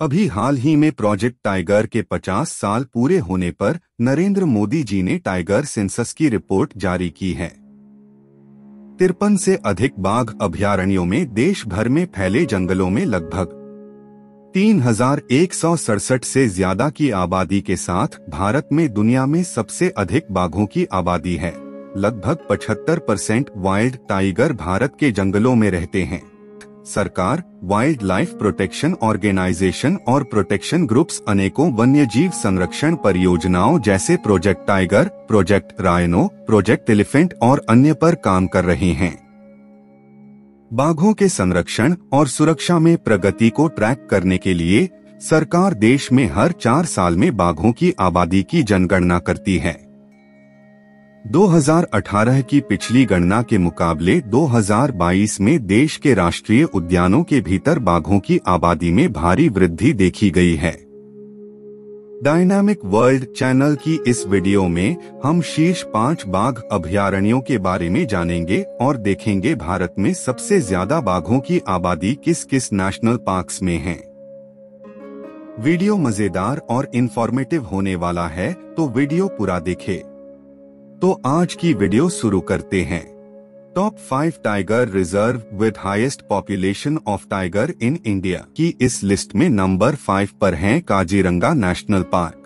अभी हाल ही में project tiger के 50 साल पूरे होने पर नरेंद्र मोदी जी ने टाइगर सेंसस की रिपोर्ट जारी की है। 53 से अधिक बाघ अभयारण्यों में देश भर में फैले जंगलों में लगभग 3167 से ज्यादा की आबादी के साथ भारत में दुनिया में सबसे अधिक बाघों की आबादी है। लगभग 75% वाइल्ड टाइगर भारत के जंगलों में रहते हैं। सरकार, वाइल्ड लाइफ प्रोटेक्शन ऑर्गेनाइजेशन और प्रोटेक्शन ग्रुप्स अनेकों वन्यजीव संरक्षण परियोजनाओं जैसे project tiger, project rhino, project elephant और अन्य पर काम कर रहे हैं। बाघों के संरक्षण और सुरक्षा में प्रगति को ट्रैक करने के लिए सरकार देश में हर 4 साल में बाघों की आबादी की जनगणना करती है। 2018 की पिछली गणना के मुकाबले 2022 में देश के राष्ट्रीय उद्यानों के भीतर बाघों की आबादी में भारी वृद्धि देखी गई है। डायनामिक वर्ल्ड चैनल की इस वीडियो में हम शीर्ष 5 बाघ अभयारण्यों के बारे में जानेंगे और देखेंगे भारत में सबसे ज्यादा बाघों की आबादी किस किस नेशनल पार्क्स में है। वीडियो मजेदार और इंफॉर्मेटिव होने वाला है, तो वीडियो पूरा देखें। तो आज की वीडियो शुरू करते हैं। Top 5 tiger reserve with highest population of tiger in India की इस लिस्ट में नंबर 5 पर हैं काजीरंगा नेशनल पार्क।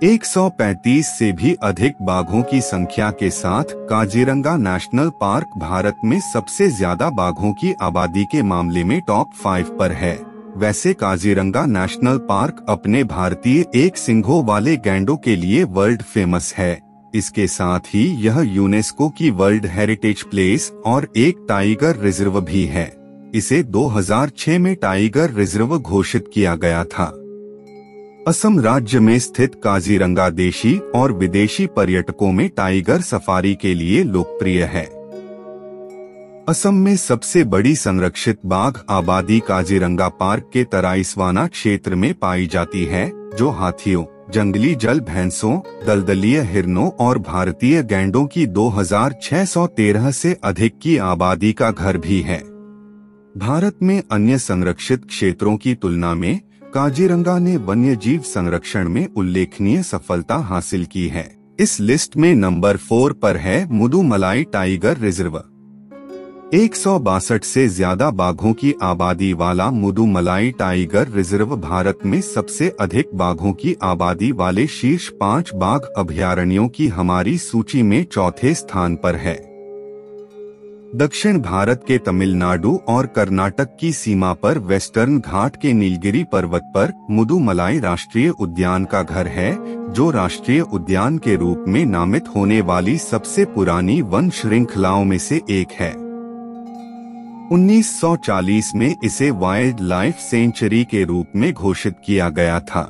135 से भी अधिक बाघों की संख्या के साथ काजीरंगा नेशनल पार्क भारत में सबसे ज्यादा बाघों की आबादी के मामले में टॉप 5 पर है। वैसे काजीरंगा नेशनल पार्क अपने भारतीय एक सिंघों वाले गैंडों के लिए वर्ल्ड फेमस है। इसके साथ ही यह यूनेस्को की वर्ल्ड हेरिटेज प्लेस और एक टाइगर रिजर्व भी है। इसे 2006 में टाइगर रिजर्व घोषित किया गया था। असम राज्य में स्थित काजीरंगा देशी और विदेशी पर्यटकों में टाइगर सफारी के लिए लोकप्रिय है। असम में सबसे बड़ी संरक्षित बाघ आबादी काजीरंगा पार्क के तराईसवाना क्षेत्र में पाई जाती है, जो हाथियों, जंगली जल भैंसों, दलदलीय हिरणों और भारतीय गैंडों की 2613 से अधिक की आबादी का घर भी है। भारत में अन्य संरक्षित क्षेत्रों की तुलना में काजीरंगा ने वन्यजीव संरक्षण में उल्लेखनीय सफलता हासिल की है। इस लिस्ट में नंबर 4 पर है मुदुमलाई टाइगर रिजर्व। 162 से ज्यादा बाघों की आबादी वाला मुदुमलाई टाइगर रिजर्व भारत में सबसे अधिक बाघों की आबादी वाले शीर्ष 5 बाघ अभयारण्यों की हमारी सूची में चौथे स्थान पर है। दक्षिण भारत के तमिलनाडु और कर्नाटक की सीमा पर वेस्टर्न घाट के नीलगिरी पर्वत पर मुदुमलाई राष्ट्रीय उद्यान का घर है, जो राष्ट्रीय उद्यान के रूप में नामित होने वाली सबसे पुरानी वन श्रृंखलाओं में से एक है। 1940 में इसे वाइल्ड लाइफ सेंचुरी के रूप में घोषित किया गया था।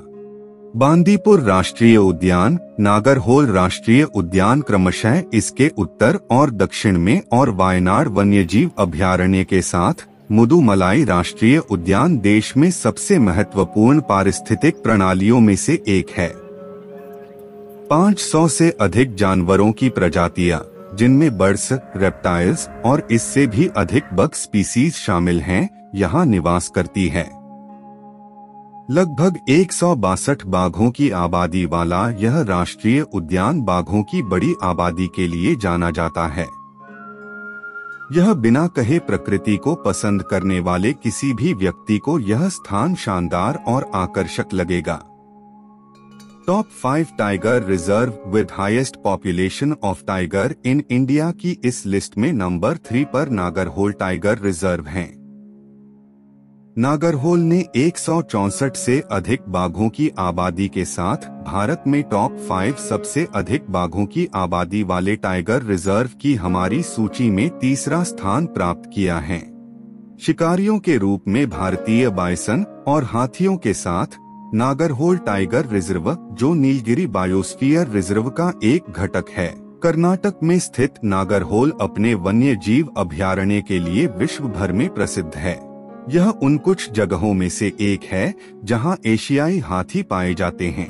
बांदीपुर राष्ट्रीय उद्यान, नागरहोल राष्ट्रीय उद्यान क्रमशः इसके उत्तर और दक्षिण में और वायनाड वन्यजीव अभयारण्य के साथ मुदुमलाई राष्ट्रीय उद्यान देश में सबसे महत्वपूर्ण पारिस्थितिक प्रणालियों में से एक है। 500 से अधिक जानवरों की प्रजातियां, जिनमें बर्ड्स, रेप्टाइल्स और इससे भी अधिक बग स्पीसीज शामिल हैं, यहाँ निवास करती है। लगभग 162 बाघों की आबादी वाला यह राष्ट्रीय उद्यान बाघों की बड़ी आबादी के लिए जाना जाता है। यह बिना कहे प्रकृति को पसंद करने वाले किसी भी व्यक्ति को यह स्थान शानदार और आकर्षक लगेगा। Top 5 tiger reserve with highest population of tiger in India की इस लिस्ट में नंबर 3 पर नागरहोल टाइगर रिजर्व है। नागरहोल ने 164 से अधिक बाघों की आबादी के साथ भारत में टॉप 5 सबसे अधिक बाघों की आबादी वाले टाइगर रिजर्व की हमारी सूची में तीसरा स्थान प्राप्त किया है। शिकारियों के रूप में भारतीय बाइसन और हाथियों के साथ नागरहोल टाइगर रिजर्व, जो नीलगिरी बायोस्फीयर रिजर्व का एक घटक है, कर्नाटक में स्थित नागरहोल अपने वन्य जीव अभयारण्य के लिए विश्व भर में प्रसिद्ध है। यह उन कुछ जगहों में से एक है जहां एशियाई हाथी पाए जाते हैं।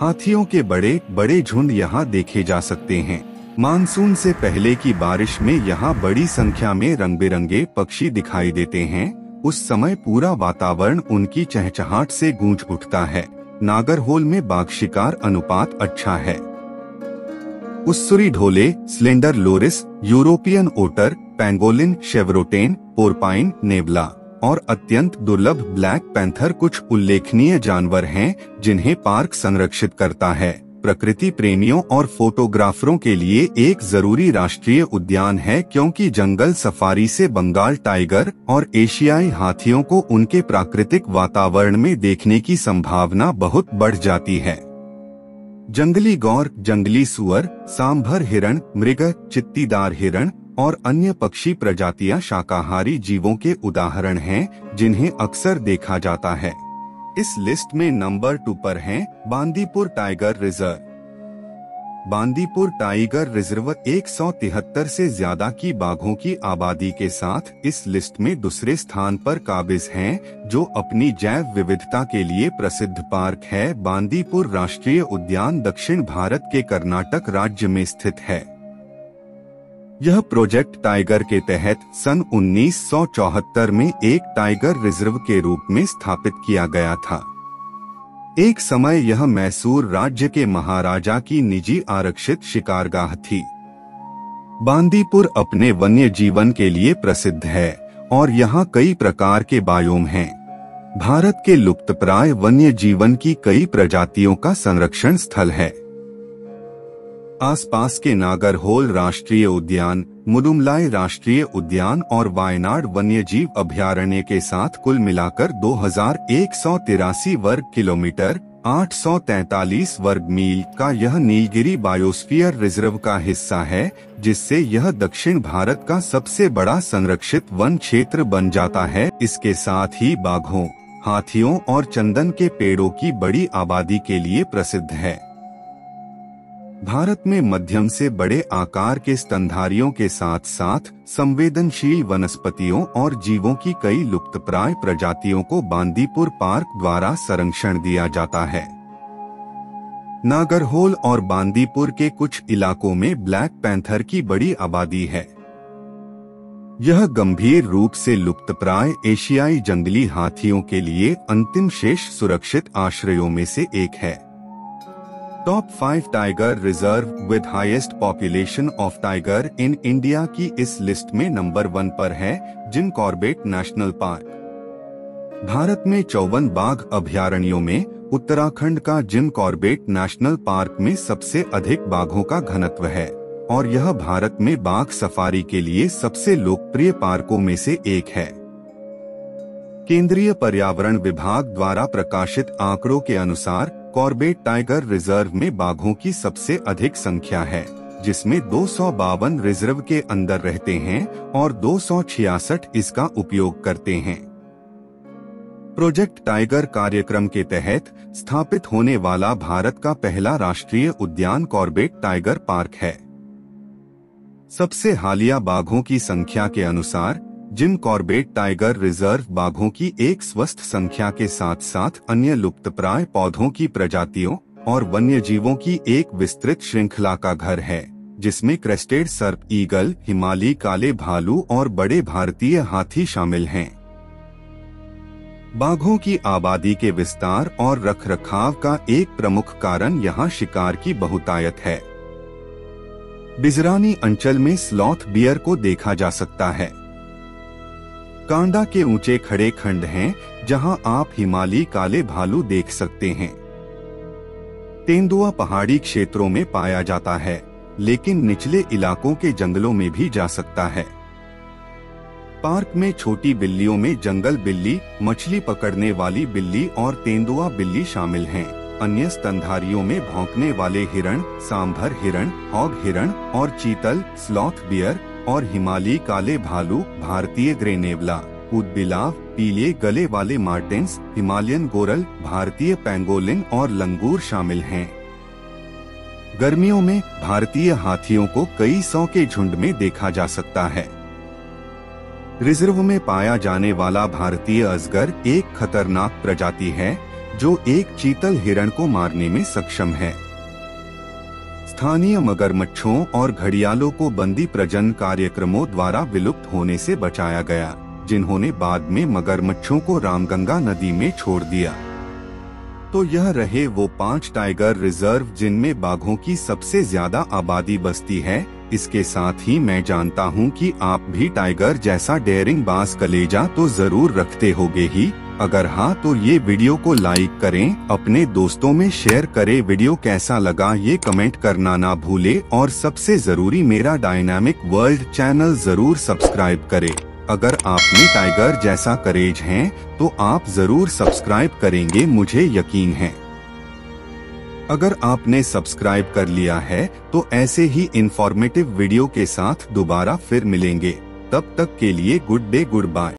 हाथियों के बड़े बड़े झुंड यहां देखे जा सकते हैं। मानसून से पहले की बारिश में यहां बड़ी संख्या में रंग बिरंगे पक्षी दिखाई देते हैं। उस समय पूरा वातावरण उनकी चहचहाट से गूंज उठता है। नागरहोल में बाघ शिकार अनुपात अच्छा है। उस्सुरी ढोले, स्लेंडर लोरिस, यूरोपियन ओटर, पैंगोलिन, शेवरोटेन, पोरपाइन, नेवला और अत्यंत दुर्लभ ब्लैक पैंथर कुछ उल्लेखनीय जानवर हैं जिन्हें पार्क संरक्षित करता है। प्रकृति प्रेमियों और फोटोग्राफरों के लिए एक जरूरी राष्ट्रीय उद्यान है, क्योंकि जंगल सफारी से बंगाल टाइगर और एशियाई हाथियों को उनके प्राकृतिक वातावरण में देखने की संभावना बहुत बढ़ जाती है। जंगली गौर, जंगली सुअर, सांभर हिरण, मृग, चित्तीदार हिरण और अन्य पक्षी प्रजातियां शाकाहारी जीवों के उदाहरण हैं जिन्हें अक्सर देखा जाता है। इस लिस्ट में नंबर 2 पर हैं Bandipur tiger reserve. Bandipur tiger reserve 173 से ज्यादा की बाघों की आबादी के साथ इस लिस्ट में दूसरे स्थान पर काबिज हैं, जो अपनी जैव विविधता के लिए प्रसिद्ध पार्क है। बांदीपुर राष्ट्रीय उद्यान दक्षिण भारत के कर्नाटक राज्य में स्थित है। यह प्रोजेक्ट टाइगर के तहत सन 1974 में एक टाइगर रिजर्व के रूप में स्थापित किया गया था। एक समय यह मैसूर राज्य के महाराजा की निजी आरक्षित शिकारगाह थी। बांदीपुर अपने वन्य जीवन के लिए प्रसिद्ध है और यहाँ कई प्रकार के बायोम हैं। भारत के लुप्तप्राय वन्य जीवन की कई प्रजातियों का संरक्षण स्थल है। आसपास के नागरहोल राष्ट्रीय उद्यान, मुदुमलाई राष्ट्रीय उद्यान और वायनाड वन्यजीव अभयारण्य के साथ कुल मिलाकर 2183 वर्ग किलोमीटर 843 वर्ग मील का यह नीलगिरी बायोस्फीयर रिजर्व का हिस्सा है, जिससे यह दक्षिण भारत का सबसे बड़ा संरक्षित वन क्षेत्र बन जाता है। इसके साथ ही बाघों, हाथियों और चंदन के पेड़ों की बड़ी आबादी के लिए प्रसिद्ध है। भारत में मध्यम से बड़े आकार के स्तनधारियों के साथ साथ संवेदनशील वनस्पतियों और जीवों की कई लुप्तप्राय प्रजातियों को बांदीपुर पार्क द्वारा संरक्षण दिया जाता है। नागरहोल और बांदीपुर के कुछ इलाकों में ब्लैक पैंथर की बड़ी आबादी है। यह गंभीर रूप से लुप्तप्राय एशियाई जंगली हाथियों के लिए अंतिम शेष सुरक्षित आश्रयों में से एक है। Top 5 tiger reserve with highest population of tiger in India की इस लिस्ट में नंबर 1 पर है Jim Corbett national park. Bharat में 54 बाघ अभयारण्यों में उत्तराखंड का जिम कॉर्बेट नेशनल पार्क में सबसे अधिक बाघों का घनत्व है और यह भारत में बाघ सफारी के लिए सबसे लोकप्रिय पार्कों में से एक है। केंद्रीय पर्यावरण विभाग द्वारा प्रकाशित आंकड़ों के अनुसार कॉर्बेट टाइगर रिजर्व में बाघों की सबसे अधिक संख्या है, जिसमें 252 रिजर्व के अंदर रहते हैं और 266 इसका उपयोग करते हैं। प्रोजेक्ट टाइगर कार्यक्रम के तहत स्थापित होने वाला भारत का पहला राष्ट्रीय उद्यान कॉर्बेट टाइगर पार्क है। सबसे हालिया बाघों की संख्या के अनुसार जिम कॉर्बेट टाइगर रिजर्व बाघों की एक स्वस्थ संख्या के साथ साथ अन्य लुप्तप्राय पौधों की प्रजातियों और वन्यजीवों की एक विस्तृत श्रृंखला का घर है, जिसमें क्रेस्टेड सर्प ईगल, हिमालयी काले भालू और बड़े भारतीय हाथी शामिल हैं। बाघों की आबादी के विस्तार और रखरखाव का एक प्रमुख कारण यहाँ शिकार की बहुतायत है। बिजरानी अंचल में स्लॉथ बियर को देखा जा सकता है। कांडा के ऊंचे खड़े खंड हैं, जहां आप हिमालयी काले भालू देख सकते हैं। तेंदुआ पहाड़ी क्षेत्रों में पाया जाता है, लेकिन निचले इलाकों के जंगलों में भी जा सकता है। पार्क में छोटी बिल्लियों में जंगल बिल्ली, मछली पकड़ने वाली बिल्ली और तेंदुआ बिल्ली शामिल हैं। अन्य स्तनधारियों में भौंकने वाले हिरण, सांभर हिरण, हॉग हिरण और चीतल, स्लॉथ बियर और हिमालयी काले भालू, भारतीय ग्रे नेवला, ऊदबिलाव, पीले गले वाले मार्टेंस, हिमालयन गोरल, भारतीय पैंगोलिन और लंगूर शामिल हैं। गर्मियों में भारतीय हाथियों को कई सौ के झुंड में देखा जा सकता है। रिजर्व में पाया जाने वाला भारतीय अजगर एक खतरनाक प्रजाति है, जो एक चीतल हिरण को मारने में सक्षम है। स्थानीय मगरमच्छों और घड़ियालों को बंदी प्रजनन कार्यक्रमों द्वारा विलुप्त होने से बचाया गया। जिन्होंने बाद में मगरमच्छों को रामगंगा नदी में छोड़ दिया। तो यह रहे वो 5 टाइगर रिजर्व जिनमें बाघों की सबसे ज्यादा आबादी बसती है। इसके साथ ही मैं जानता हूँ कि आप भी टाइगर जैसा डेयरिंग बाज कलेजा तो जरूर रखते होगे ही। अगर हाँ तो ये वीडियो को लाइक करें, अपने दोस्तों में शेयर करें। वीडियो कैसा लगा ये कमेंट करना ना भूले और सबसे जरूरी मेरा डायनामिक वर्ल्ड चैनल जरूर सब्सक्राइब करें। अगर आप में टाइगर जैसा करेज है तो आप जरूर सब्सक्राइब करेंगे, मुझे यकीन है। अगर आपने सब्सक्राइब कर लिया है तो ऐसे ही इंफॉर्मेटिव वीडियो के साथ दोबारा फिर मिलेंगे। तब तक के लिए गुड डे, गुड बाय।